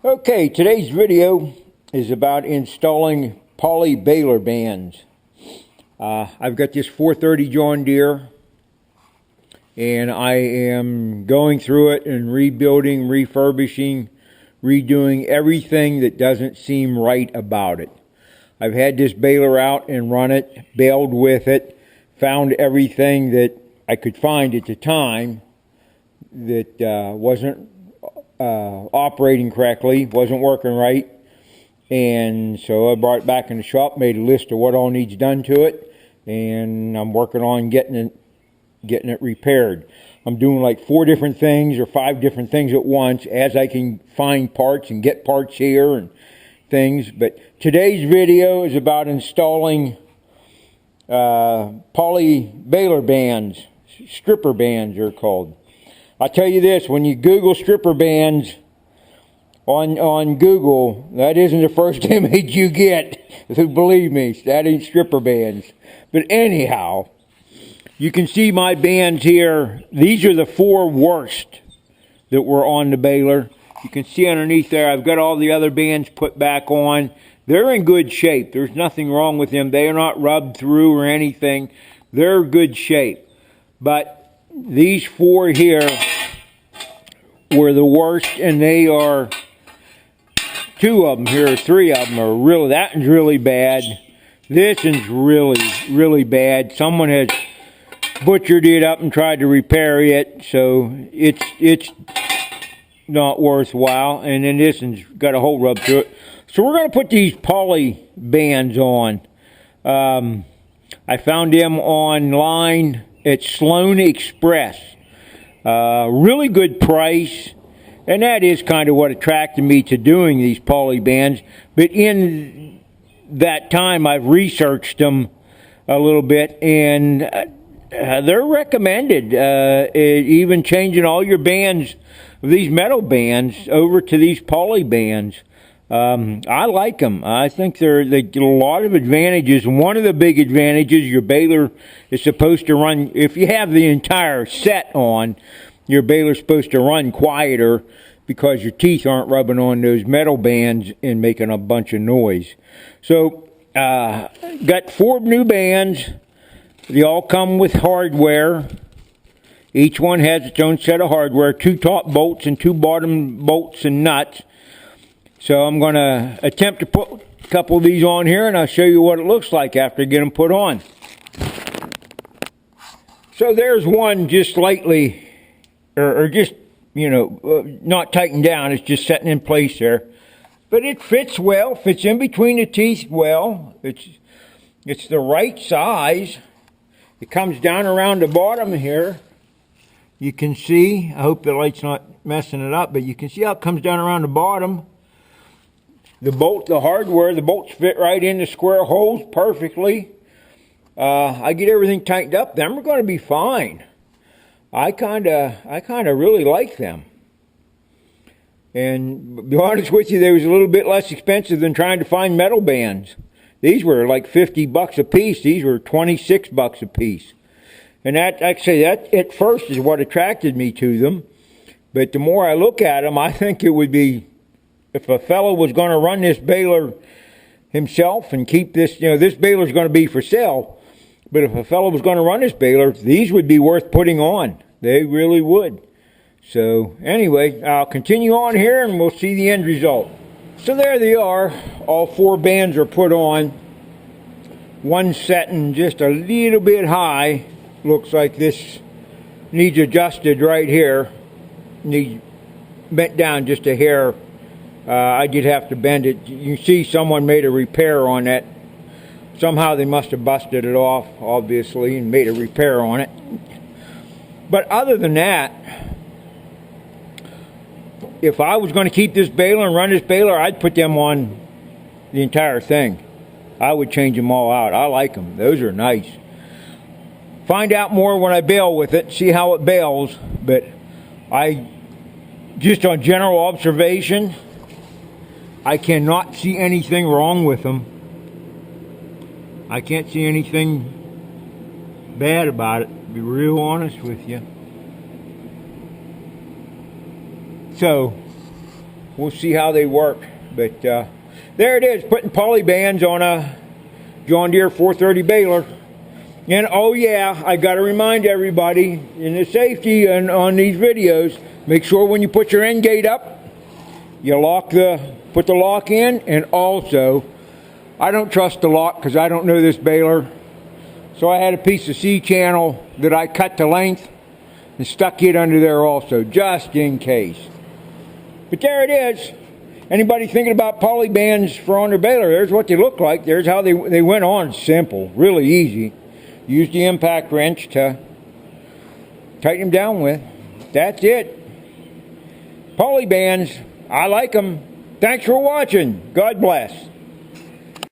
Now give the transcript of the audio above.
Okay, today's video is about installing poly baler bands. I've got this 430 John Deere, and I am going through it and rebuilding, refurbishing, redoing everything that doesn't seem right about it. I've had this baler out and run it, baled with it, found everything that I could find at the time that wasn't operating correctly, wasn't working right, and so I brought it back in the shop, made a list of what all needs done to it, and I'm working on getting it repaired. I'm doing like 4 different things or 5 different things at once as I can find parts and get parts here and things. But today's video is about installing poly baler bands. Stripper bands they're called. I'll tell you this, when you Google stripper bands on Google, that isn't the first image you get. Believe me, that ain't stripper bands. But anyhow, you can see my bands here. These are the 4 worst that were on the baler. You can see underneath there, I've got all the other bands put back on. They're in good shape. There's nothing wrong with them. They are not rubbed through or anything. They're good shape. But these 4 here were the worst, and they are 2 of them here, 3 of them are really, that one's really bad. This one's really bad. Someone has butchered it up and tried to repair it, so it's not worthwhile. And then this one's got a hole rubbed through it. So we're going to put these poly bands on. I found them online at Sloan Express. Really good price, and that is kind of what attracted me to doing these poly bands. But in that time, I've researched them a little bit, and they're recommended. Even changing all your bands, these metal bands, over to these poly bands. I like them. I think they get a lot of advantages. And one of the big advantages, your baler is supposed to run, if you have the entire set on, your baler's supposed to run quieter because your teeth aren't rubbing on those metal bands and making a bunch of noise. So, got 4 new bands. They all come with hardware. Each one has its own set of hardware, 2 top bolts and 2 bottom bolts and nuts. So I'm going to attempt to put a couple of these on here, and I'll show you what it looks like after I get them put on. So there's one just slightly, or just, you know, not tightened down. It's just setting in place there. But it fits well, fits in between the teeth well. It's the right size. It comes down around the bottom here. You can see, I hope the light's not messing it up, but you can see how it comes down around the bottom. The hardware, the bolts fit right in the square holes perfectly. I get everything tightened up. Them are going to be fine. I kind of really like them. And to be honest with you, they was a little bit less expensive than trying to find metal bands. These were like $50 a piece. These were $26 a piece. And that, actually, that at first is what attracted me to them. But the more I look at them, I think it would be, if a fellow was going to run this baler himself and keep this, you know, this baler's going to be for sale. But if a fellow was going to run this baler, these would be worth putting on. They really would. So anyway, I'll continue on here and we'll see the end result. So there they are. All 4 bands are put on. One setting just a little bit high. Looks like this needs adjusted right here. Needs bent down just a hair. I did have to bend it. You see someone made a repair on that. Somehow they must have busted it off, obviously, and made a repair on it. But other than that, if I was going to keep this baler and run this baler, I'd put them on the entire thing. I would change them all out. I like them. Those are nice. Find out more when I bale with it, see how it bales. But just on general observation, I cannot see anything wrong with them. I can't see anything bad about it, to be real honest with you. So, we'll see how they work. But there it is, putting poly bands on a John Deere 430 baler. And oh yeah, I got to remind everybody in the safety and on these videos, make sure when you put your end gate up, you put the lock in. And also, I don't trust the lock because I don't know this baler. So I had a piece of C-channel that I cut to length and stuck it under there also, just in case. But there it is. Anybody thinking about poly bands for on their baler, there's what they look like. There's how they went on. Simple, really easy. Use the impact wrench to tighten them down with. That's it. Poly bands, I like them. Thanks for watching. God bless.